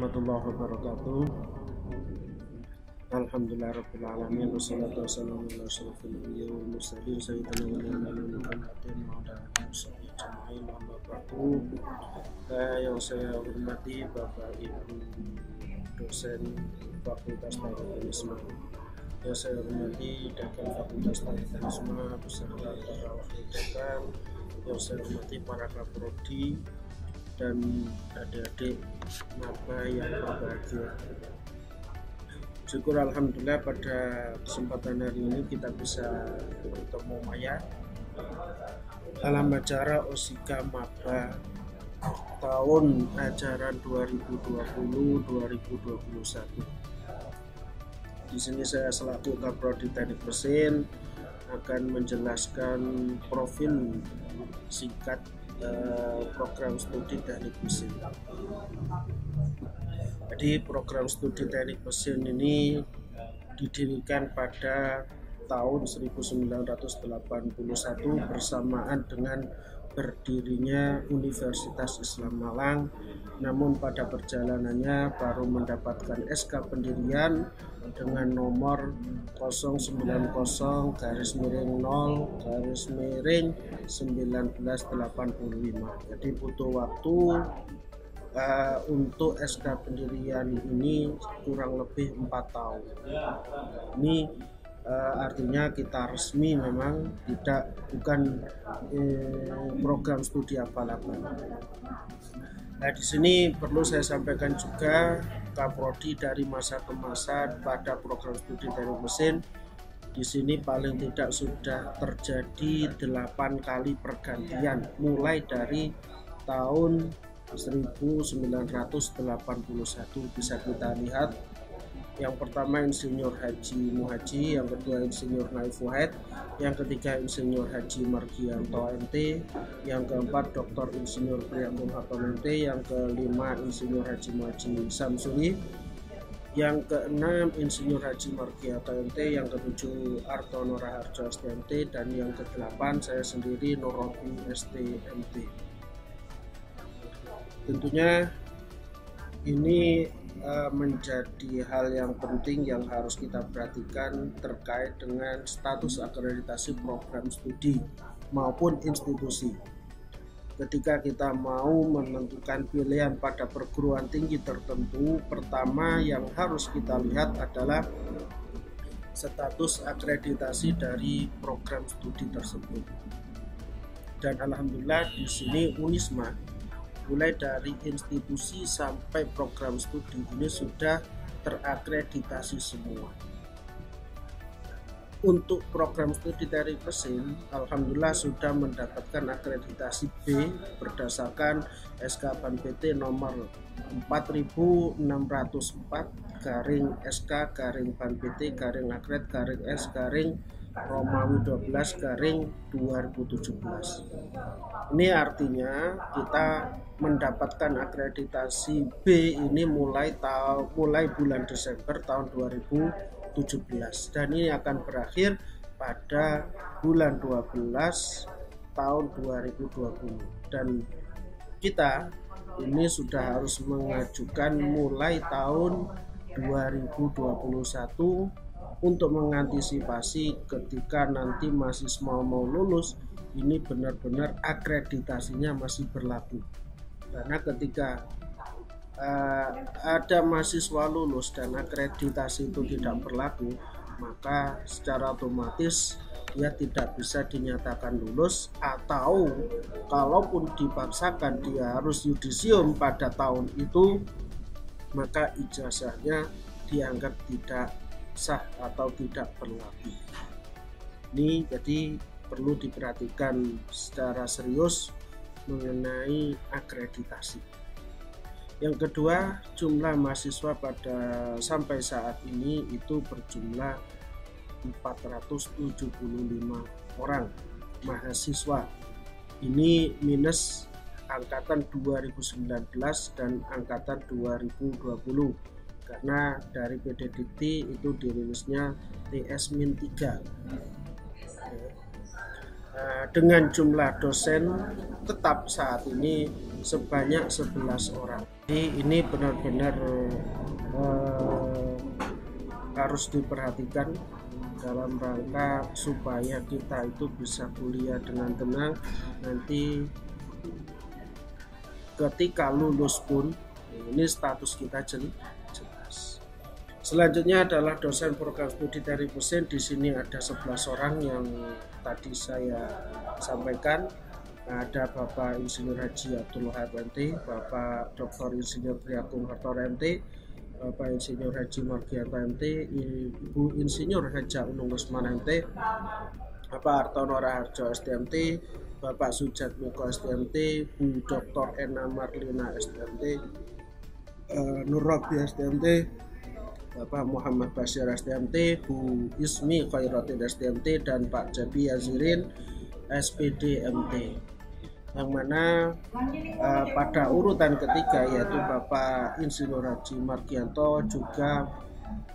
warahmatullahi wabarakatuh. Alhamdulillahirabbil alamin wassalatu wassalamu ala asyrofil anbiya'i wal mursalin sayyidina wa nabiyina Muhammadin wa ala alihi wasallam ajma'in. Amma ba'du. Yang saya hormati Bapak Ibu dosen Fakultas Teknik Islam, yang saya hormati Dekan Fakultas Teknik Islam beserta para wakil dekan, yang saya hormati para kaprodi dan adik-adik maba yang berbahagia. Syukur alhamdulillah pada kesempatan hari ini kita bisa bertemu Maya dalam acara Osika Maba tahun ajaran 2020-2021. Di sini saya selaku Kaprodi Teknik Mesin akan menjelaskan profil singkat program studi teknik mesin. Jadi program studi teknik mesin ini didirikan pada tahun 1981 bersamaan dengan berdirinya Universitas Islam Malang, namun pada perjalanannya baru mendapatkan SK pendirian dengan nomor 090-0-1985. Jadi butuh waktu untuk SK pendirian ini kurang lebih 4 tahun. Ini artinya kita resmi memang bukan program studi abal-abal. Nah, di sini perlu saya sampaikan juga kaprodi dari masa ke masa pada program studi teknik mesin. Di sini paling tidak sudah terjadi 8 kali pergantian mulai dari tahun 1981. Bisa kita lihat, yang pertama Insinyur Haji Muhaji, yang kedua Insinyur Naif Wahid, yang ketiga Insinyur Haji Margianto MT, yang keempat Dr. Insinyur Priantun Hartono MT, yang kelima Insinyur Haji Muhaji Samsuri, yang keenam Insinyur Haji Margianto MT, yang ketujuh Artono Raharjo STMT, dan yang kedelapan saya sendiri Norobi STMT. Tentunya ini menjadi hal yang penting yang harus kita perhatikan terkait dengan status akreditasi program studi maupun institusi. Ketika kita mau menentukan pilihan pada perguruan tinggi tertentu, pertama yang harus kita lihat adalah status akreditasi dari program studi tersebut. Dan alhamdulillah di sini Unisma mulai dari institusi sampai program studi ini sudah terakreditasi semua. Untuk program studi teknik mesin, alhamdulillah sudah mendapatkan akreditasi B berdasarkan SK Ban PT nomor 4604/SK/Ban PT /S/ Romawi 12/2017. Ini artinya kita mendapatkan akreditasi B ini mulai bulan Desember tahun 2017 dan ini akan berakhir pada bulan 12 tahun 2020, dan kita ini sudah harus mengajukan mulai tahun 2021 untuk mengantisipasi ketika nanti mahasiswa mau lulus ini benar-benar akreditasinya masih berlaku. Karena ketika ada mahasiswa lulus dan akreditasi itu tidak berlaku, maka secara otomatis dia tidak bisa dinyatakan lulus, atau kalaupun dipaksakan dia harus yudisium pada tahun itu, maka ijazahnya dianggap tidak sah atau tidak berlaku. Ini jadi perlu diperhatikan secara serius mengenai akreditasi. Yang kedua, jumlah mahasiswa pada sampai saat ini itu berjumlah 475 orang mahasiswa. Ini minus angkatan 2019 dan angkatan 2020. Karena dari PD Dikti itu dirilisnya TS-3. dengan jumlah dosen tetap saat ini sebanyak 11 orang. Jadi ini benar-benar harus diperhatikan dalam rangka supaya kita itu bisa kuliah dengan tenang. Nanti ketika lulus pun ini status kita jelas. Selanjutnya adalah dosen program studi teknik mesin. Di sini ada 11 orang yang tadi saya sampaikan. Ada Bapak Insinyur Haji Abdul Wahab MT, Bapak Dr. Insinyur Priagung Hartono MT, Bapak Insinyur Haji Margianto MT, Ibu Insinyur Haja Unung Lesmana MT, Bapak Hartono Raharjo STMT, Bapak Sujatmiko STMT, Bu Dr. Ena Marlina STMT, Nur Robi STMT, Bapak Muhammad Basir STMT, Bu Ismi Khairatin STMT, dan Pak Jabi Yazirin SPD MT. Yang mana pada urutan ketiga yaitu Bapak Insinyur Haji Margianto juga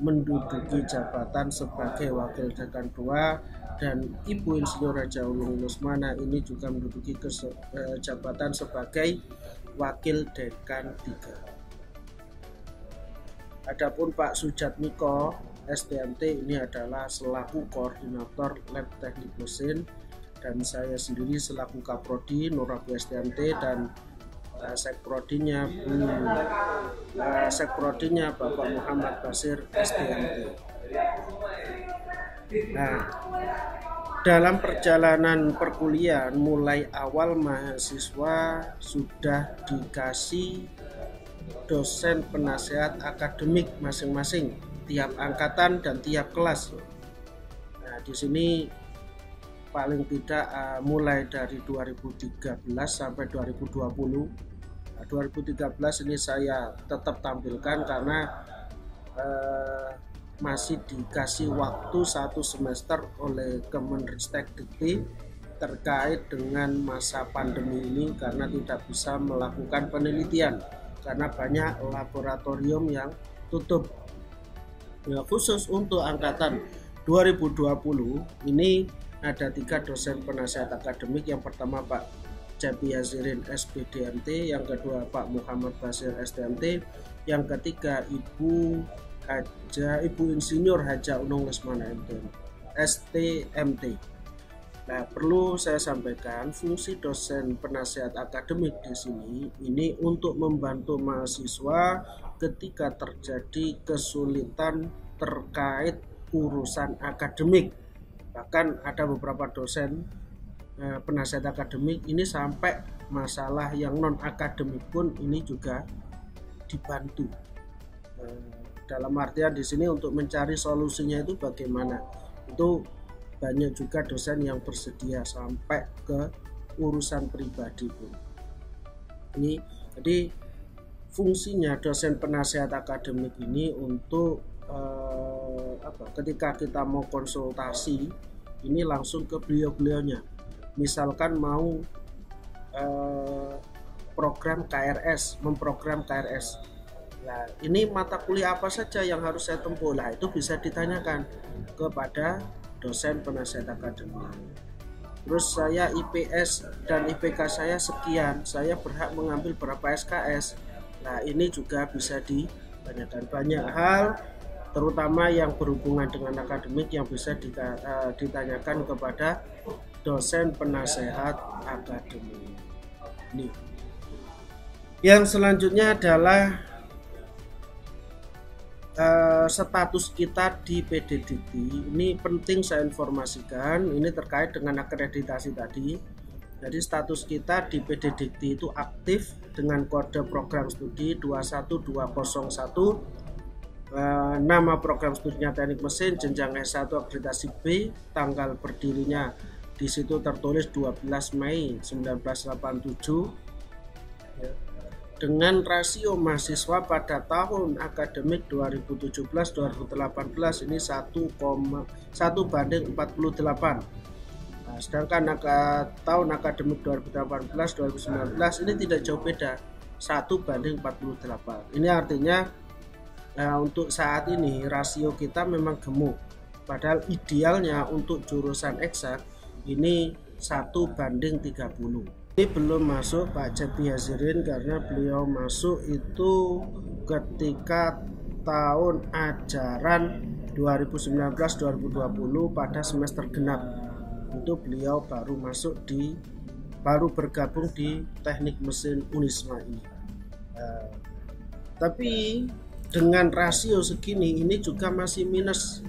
menduduki jabatan sebagai Wakil Dekan 2, dan Ibu Insinyur Haja Unung Lesmana ini juga menduduki jabatan sebagai Wakil Dekan 3. Adapun Pak Sujatmiko STMT ini adalah selaku Koordinator Lab Teknik Mesin, dan saya sendiri selaku Kaprodi Nur Robi STMT, dan Sekprodinya Bapak Muhammad Basir STMT. Nah, dalam perjalanan perkuliahan mulai awal mahasiswa sudah dikasih dosen penasehat akademik masing-masing, tiap angkatan dan tiap kelas. Nah, di sini paling tidak mulai dari 2013 sampai 2020. 2013 ini saya tetap tampilkan karena masih dikasih waktu 1 semester oleh Kemenristek Dikti terkait dengan masa pandemi ini, karena tidak bisa melakukan penelitian karena banyak laboratorium yang tutup. Ya, khusus untuk angkatan 2020 ini ada 3 dosen penasehat akademik. Yang pertama Pak Jabi Yazirin SPD MT, yang kedua Pak Muhammad Basir STMT, yang ketiga Ibu Insinyur Haja Unung Lesmana MT STMT. Nah, perlu saya sampaikan fungsi dosen penasehat akademik di sini ini untuk membantu mahasiswa ketika terjadi kesulitan terkait urusan akademik. Bahkan ada beberapa dosen penasihat akademik ini sampai masalah yang non akademik pun ini juga dibantu. Dalam artian di sini untuk mencari solusinya itu bagaimana, itu banyak juga dosen yang bersedia sampai ke urusan pribadi pun. Ini jadi fungsinya dosen penasihat akademik ini untuk ketika kita mau konsultasi ini langsung ke beliau-beliaunya. Misalkan mau memprogram KRS. Nah, ini mata kuliah apa saja yang harus saya tempuh? Nah, itu bisa ditanyakan kepada dosen penasihat akademik. Terus saya IPS dan IPK saya sekian, saya berhak mengambil berapa SKS. Nah, ini juga bisa ditanyakan. Banyak hal terutama yang berhubungan dengan akademik yang bisa ditanyakan kepada dosen penasehat akademik. Nih. Yang selanjutnya adalah status kita di PD Dikti. Ini penting saya informasikan, ini terkait dengan akreditasi tadi. Jadi status kita di PD Dikti itu aktif dengan kode program studi 21201. Nama program studinya teknik mesin, jenjang S1 akreditasi B, tanggal berdirinya di situ tertulis 12 Mei 1987, ya. Dengan rasio mahasiswa pada tahun akademik 2017-2018 ini 1,1:48. Nah, sedangkan tahun akademik 2018-2019 ini tidak jauh beda, 1:48. Ini artinya untuk saat ini rasio kita memang gemuk, padahal idealnya untuk jurusan eksak ini 1:30. Ini belum masuk Pak Cepi Hazirin karena beliau masuk itu ketika tahun ajaran 2019-2020 pada semester genap. Itu beliau baru bergabung di Teknik Mesin Unisma ini. Tapi dengan rasio segini ini juga masih minus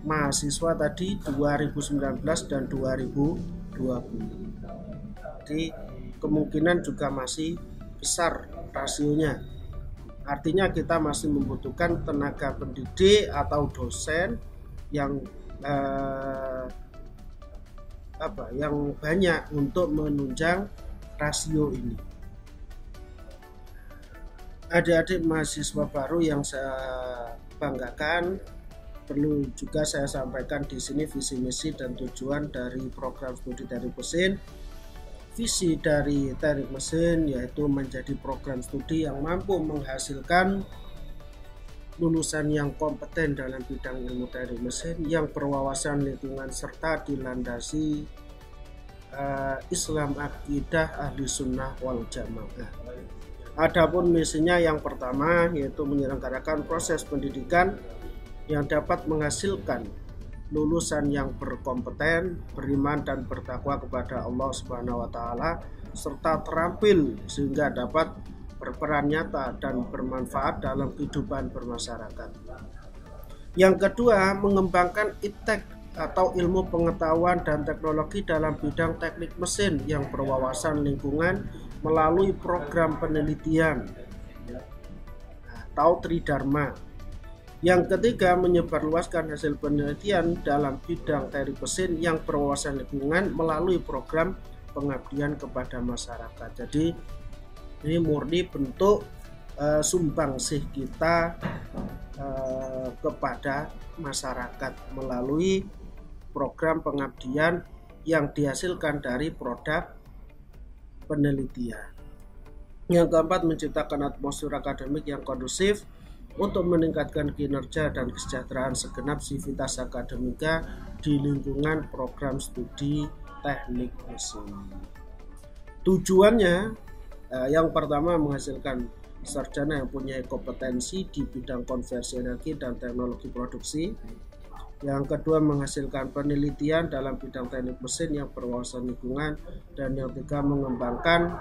mahasiswa tadi 2019 dan 2020. Jadi kemungkinan juga masih besar rasionya. Artinya kita masih membutuhkan tenaga pendidik atau dosen yang banyak untuk menunjang rasio ini. Adik-adik mahasiswa baru yang saya banggakan, perlu juga saya sampaikan di sini visi misi dan tujuan dari program studi teknik mesin. Visi dari teknik mesin yaitu menjadi program studi yang mampu menghasilkan lulusan yang kompeten dalam bidang ilmu teknik mesin, yang berwawasan lingkungan serta dilandasi Islam akidah ahli sunnah wal jamaah. Adapun misinya yang pertama yaitu menyelenggarakan proses pendidikan yang dapat menghasilkan lulusan yang berkompeten, beriman dan bertakwa kepada Allah Subhanahu wa taala serta terampil sehingga dapat berperan nyata dan bermanfaat dalam kehidupan bermasyarakat. Yang kedua, mengembangkan iptek atau ilmu pengetahuan dan teknologi dalam bidang teknik mesin yang berwawasan lingkungan melalui program penelitian atau Tridharma. Yang ketiga, menyebarluaskan hasil penelitian dalam bidang teknik mesin yang berwawasan lingkungan melalui program pengabdian kepada masyarakat. Jadi ini murni bentuk sumbangsih kita kepada masyarakat melalui program pengabdian yang dihasilkan dari produk penelitian. Yang keempat, menciptakan atmosfer akademik yang kondusif untuk meningkatkan kinerja dan kesejahteraan segenap sivitas akademika di lingkungan program studi teknik mesin. Tujuannya yang pertama menghasilkan sarjana yang punya kompetensi di bidang konversi energi dan teknologi produksi. Yang kedua, menghasilkan penelitian dalam bidang teknik mesin yang berwawasan lingkungan. Dan yang ketiga, mengembangkan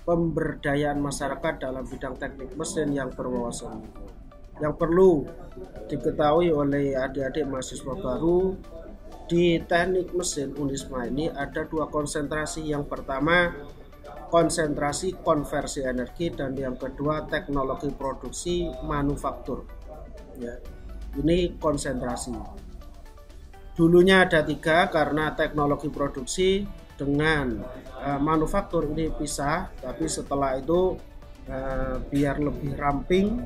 pemberdayaan masyarakat dalam bidang teknik mesin yang berwawasan lingkungan. Yang perlu diketahui oleh adik-adik mahasiswa baru, di teknik mesin Unisma ini ada dua konsentrasi. Yang pertama, konsentrasi konversi energi, dan yang kedua teknologi produksi manufaktur. Ya, ini konsentrasi. Dulunya ada tiga karena teknologi produksi dengan manufaktur ini pisah, tapi setelah itu biar lebih ramping,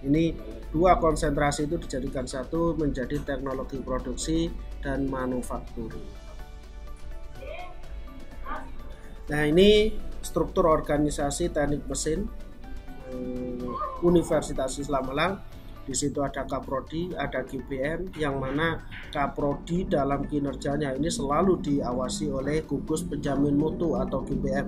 ini dua konsentrasi itu dijadikan satu menjadi teknologi produksi dan manufaktur. Nah, ini struktur organisasi teknik mesin Universitas Islam Malang. Di situ ada Kaprodi, ada GBM, yang mana Kaprodi dalam kinerjanya ini selalu diawasi oleh gugus penjamin mutu atau GBM.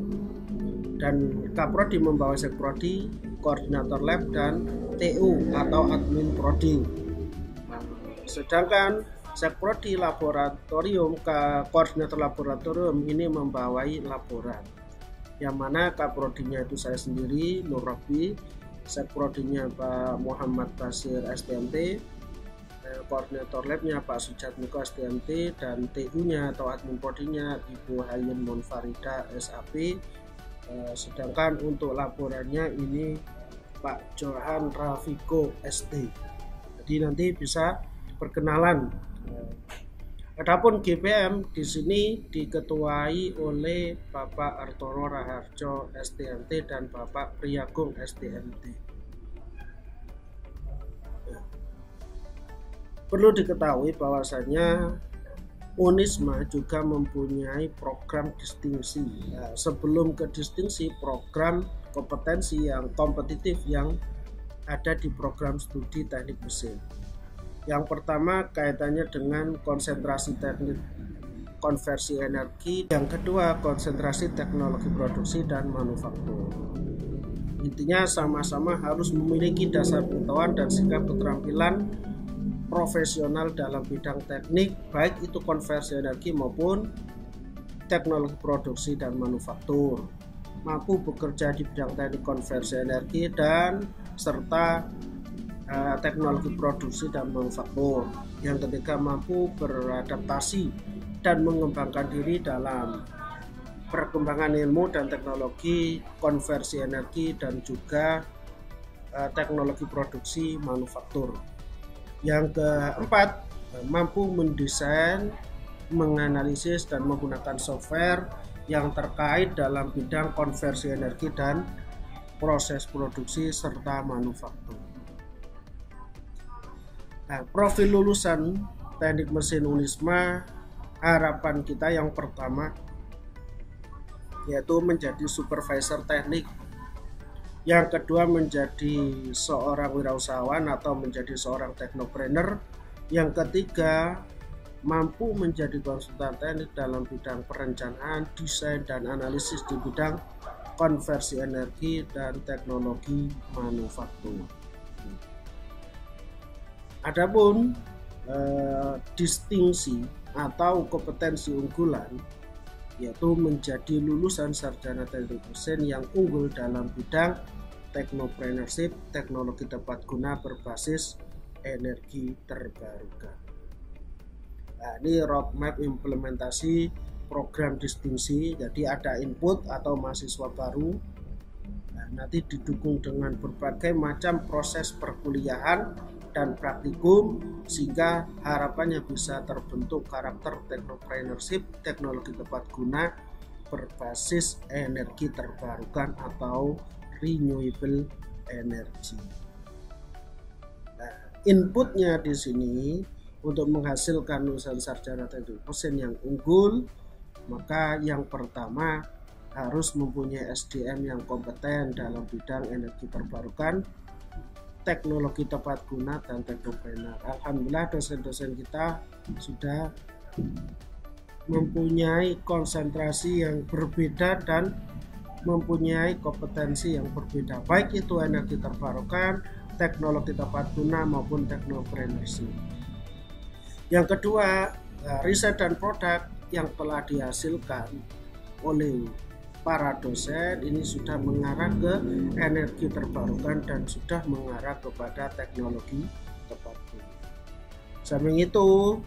Dan Kaprodi membawa Sekprodi, koordinator lab, dan TU atau admin prodi. Sedangkan Sekprodi laboratorium, koordinator laboratorium ini membawai laboran, yang mana Kaprodinya itu saya sendiri, Nur Robi, Sekprodinya Pak Muhammad Basir STMT, koordinator labnya Pak Sujatmiko STMT, dan TU-nya atau admin prodinya Ibu Hayun Monfarida SAP. Sedangkan untuk laporannya ini Pak Johan Rafiko ST. Jadi nanti bisa perkenalan. Adapun GPM di sini diketuai oleh Bapak Artono Raharjo STMT dan Bapak Priagung STMT. Ya. Perlu diketahui bahwasanya Unisma juga mempunyai program distingsi. Ya, sebelum ke distingsi, program kompetensi yang kompetitif yang ada di program studi teknik mesin. Yang pertama kaitannya dengan konsentrasi teknik konversi energi, yang kedua konsentrasi teknologi produksi dan manufaktur. Intinya sama-sama harus memiliki dasar pengetahuan dan sikap keterampilan profesional dalam bidang teknik, baik itu konversi energi maupun teknologi produksi dan manufaktur, mampu bekerja di bidang teknik konversi energi dan serta teknologi produksi dan manufaktur. Yang ketiga, mampu beradaptasi dan mengembangkan diri dalam perkembangan ilmu dan teknologi konversi energi dan juga teknologi produksi manufaktur. Yang keempat, mampu mendesain, menganalisis dan menggunakan software yang terkait dalam bidang konversi energi dan proses produksi serta manufaktur. Nah, profil lulusan teknik mesin Unisma, harapan kita yang pertama yaitu menjadi supervisor teknik, yang kedua menjadi seorang wirausahawan atau menjadi seorang teknopreneur, yang ketiga mampu menjadi konsultan teknik dalam bidang perencanaan, desain, dan analisis di bidang konversi energi dan teknologi manufaktur. Adapun distingsi atau kompetensi unggulan yaitu menjadi lulusan sarjana teknik mesin yang unggul dalam bidang teknopreneurship, teknologi tepat guna berbasis energi terbarukan. Nah, ini roadmap implementasi program distingsi. Jadi ada input atau mahasiswa baru, nah, nanti didukung dengan berbagai macam proses perkuliahan dan praktikum sehingga harapannya bisa terbentuk karakter teknopreneurship, teknologi tepat guna berbasis energi terbarukan atau renewable energy. Nah, inputnya di sini untuk menghasilkan lulusan sarjana teknik mesin yang unggul, maka yang pertama harus mempunyai SDM yang kompeten dalam bidang energi terbarukan, teknologi tepat guna, dan teknopreneur. Alhamdulillah dosen-dosen kita sudah mempunyai konsentrasi yang berbeda dan mempunyai kompetensi yang berbeda, baik itu energi terbarukan, teknologi tepat guna maupun teknopreneurship. Yang kedua, riset dan produk yang telah dihasilkan oleh para dosen ini sudah mengarah ke energi terbarukan dan sudah mengarah kepada teknologi tepat guna. Samping itu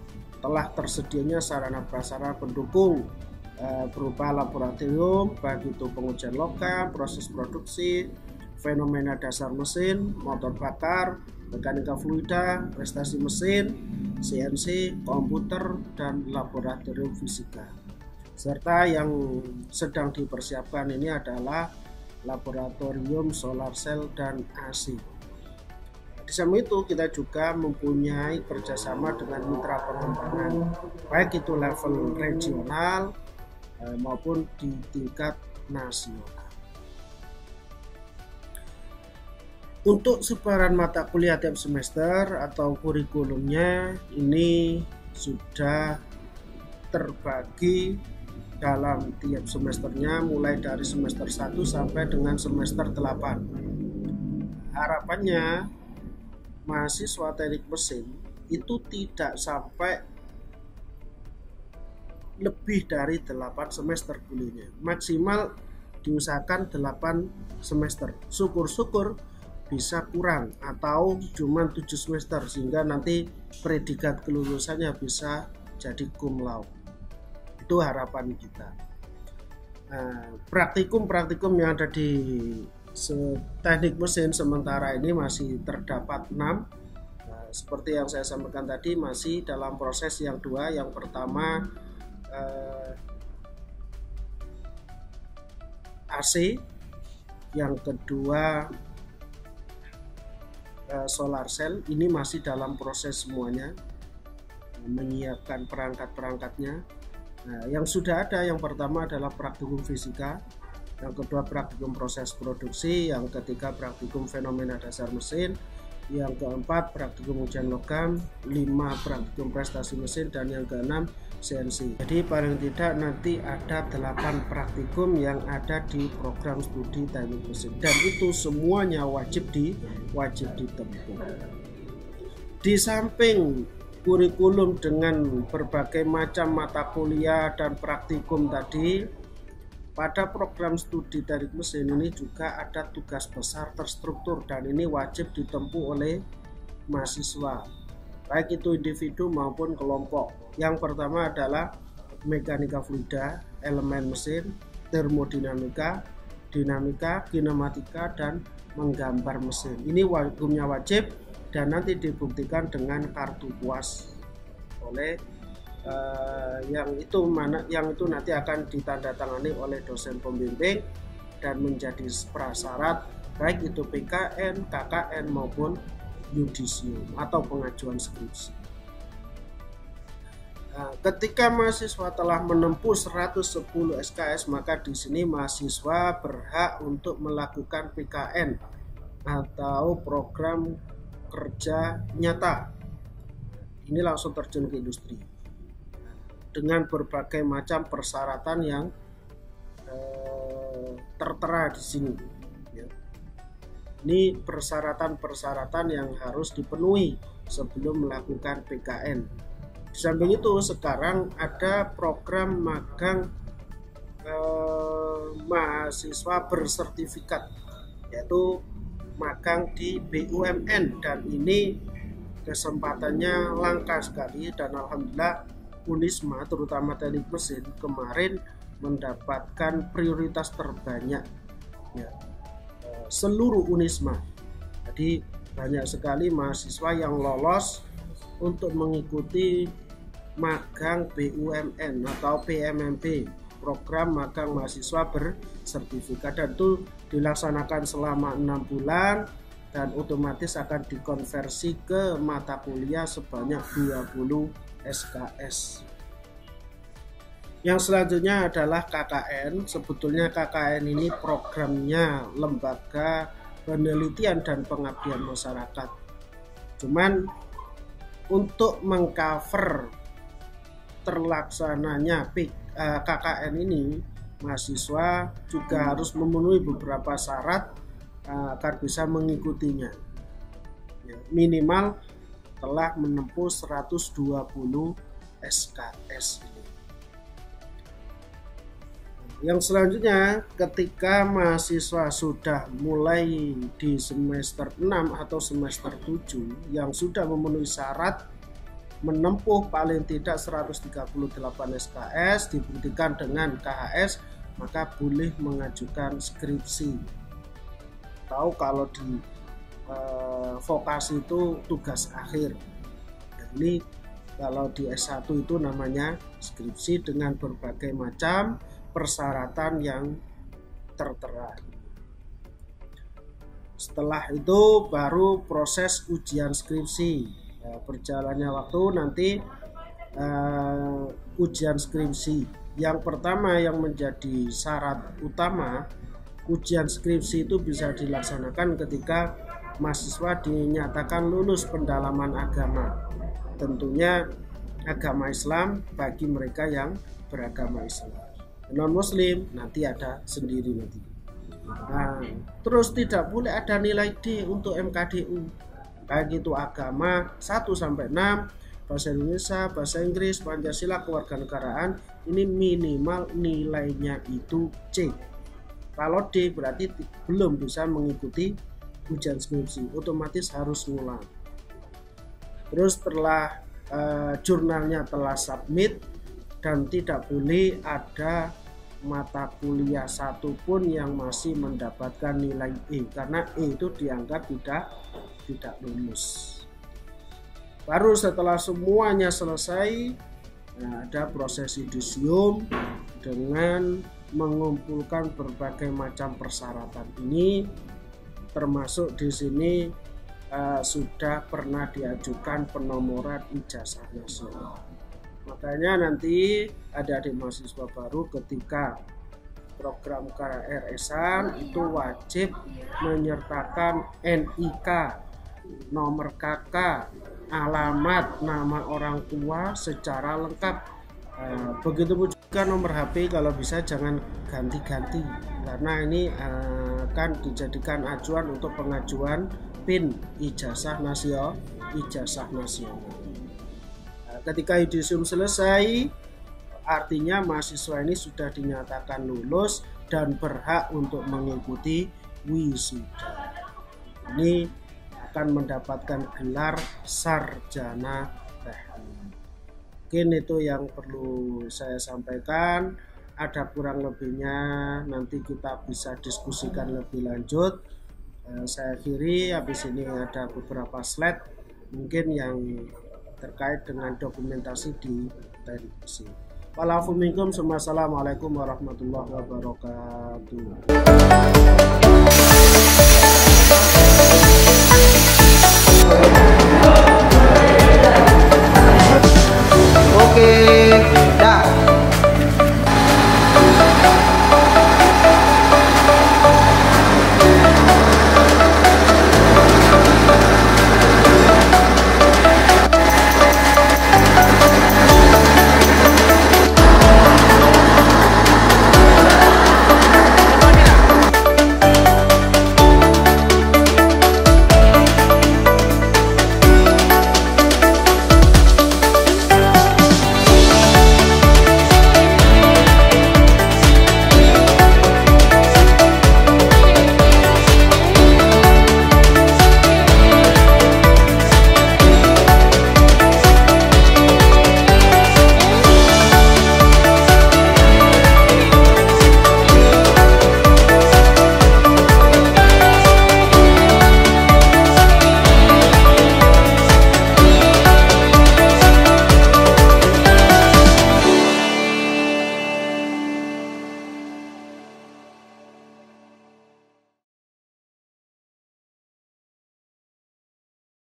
telah tersedianya sarana prasarana pendukung berupa laboratorium, baik itu pengujian logam, proses produksi, fenomena dasar mesin, motor bakar, mekanika fluida, prestasi mesin, CNC, komputer, dan laboratorium fisika. Serta yang sedang dipersiapkan ini adalah laboratorium solar cell dan AC. Di samping itu kita juga mempunyai kerjasama dengan mitra pengembangan, baik itu level regional maupun di tingkat nasional. Untuk sebaran mata kuliah tiap semester atau kurikulumnya ini sudah terbagi dalam tiap semesternya mulai dari semester 1 sampai dengan semester 8. Harapannya mahasiswa teknik mesin itu tidak sampai lebih dari 8 semester kuliahnya, maksimal diusahakan 8 semester. Syukur-syukur bisa kurang atau cuma 7 semester sehingga nanti predikat kelulusannya bisa jadi cum laude. Itu harapan kita. Praktikum yang ada di teknik mesin sementara ini masih terdapat 6. Seperti yang saya sampaikan tadi, masih dalam proses yang 2. Yang pertama AC, yang kedua solar cell. Ini masih dalam proses semuanya, menyiapkan perangkat-perangkatnya. Nah, yang sudah ada, yang pertama adalah praktikum fisika, yang kedua praktikum proses produksi, yang ketiga praktikum fenomena dasar mesin, yang keempat praktikum ujian logam, 5 praktikum prestasi mesin, dan yang keenam CNC. Jadi paling tidak nanti ada 8 praktikum yang ada di program studi teknik mesin, dan itu semuanya wajib ditempuh. Di samping kurikulum dengan berbagai macam mata kuliah dan praktikum tadi, pada program studi teknik mesin ini juga ada tugas besar terstruktur, dan ini wajib ditempuh oleh mahasiswa, baik itu individu maupun kelompok. Yang pertama adalah mekanika fluida, elemen mesin, termodinamika, dinamika, kinematika, dan menggambar mesin. Ini hukumnya wajib dan nanti dibuktikan dengan kartu puas oleh yang itu nanti akan ditandatangani oleh dosen pembimbing dan menjadi prasyarat baik itu PKN, KKN maupun yudisium atau pengajuan skripsi. Nah, ketika mahasiswa telah menempuh 110 SKS, maka di sini mahasiswa berhak untuk melakukan PKN atau program kerja nyata. Ini langsung terjun ke industri dengan berbagai macam persyaratan yang tertera di sini. Ini persyaratan-persyaratan yang harus dipenuhi sebelum melakukan PKN. Di samping itu sekarang ada program magang mahasiswa bersertifikat, yaitu magang di BUMN, dan ini kesempatannya langka sekali, dan alhamdulillah Unisma terutama teknik mesin kemarin mendapatkan prioritas terbanyak ya, seluruh Unisma. Jadi banyak sekali mahasiswa yang lolos untuk mengikuti magang BUMN atau PMMP, program magang mahasiswa bersertifikat, dan itu dilaksanakan selama 6 bulan dan otomatis akan dikonversi ke mata kuliah sebanyak 20 SKS. Yang selanjutnya adalah KKN. Sebetulnya KKN ini programnya Lembaga Penelitian dan Pengabdian Masyarakat. Cuman untuk mengcover terlaksananya KKN ini, mahasiswa juga harus memenuhi beberapa syarat agar bisa mengikutinya. Ya, minimal telah menempuh 120 SKS. Yang selanjutnya, ketika mahasiswa sudah mulai di semester 6 atau semester 7 yang sudah memenuhi syarat menempuh paling tidak 138 SKS dibuktikan dengan KHS, maka boleh mengajukan skripsi. Tahu kalau di vokasi itu tugas akhir. Ini kalau di S1 itu namanya skripsi dengan berbagai macam persyaratan yang tertera. Setelah itu baru proses ujian skripsi. Berjalannya waktu nanti ujian skripsi. Yang pertama yang menjadi syarat utama ujian skripsi itu bisa dilaksanakan ketika mahasiswa dinyatakan lulus pendalaman agama. Tentunya agama Islam bagi mereka yang beragama Islam. Non-muslim nanti ada sendiri nanti. Nah, terus tidak boleh ada nilai D untuk MKDU, baik itu agama 1-6, bahasa Indonesia, bahasa Inggris, Pancasila, kewarganegaraan, ini minimal nilainya itu C. Kalau D berarti belum bisa mengikuti ujian skripsi, otomatis harus ngulang. Terus setelah jurnalnya telah submit, dan tidak boleh ada mata kuliah satupun yang masih mendapatkan nilai E, karena E itu dianggap tidak lulus. Baru setelah semuanya selesai, ada proses yudisium dengan mengumpulkan berbagai macam persyaratan. Ini termasuk di sini sudah pernah diajukan penomoran ijazah nasional. Makanya nanti adik-adik mahasiswa baru ketika program KRS-an itu wajib menyertakan NIK, nomor KK, alamat, nama orang tua secara lengkap. Begitu juga nomor HP, kalau bisa jangan ganti-ganti, karena ini akan dijadikan acuan untuk pengajuan PIN ijazah nasional. Ketika yudisium selesai, artinya mahasiswa ini sudah dinyatakan lulus dan berhak untuk mengikuti wisuda. Ini akan mendapatkan gelar sarjana teknik. Mungkin itu yang perlu saya sampaikan. Ada kurang lebihnya nanti kita bisa diskusikan lebih lanjut. Saya akhiri, habis ini ada beberapa slide mungkin yang terkait dengan dokumentasi di televisi. Walafuminkum, assalamualaikum warahmatullahi wabarakatuh.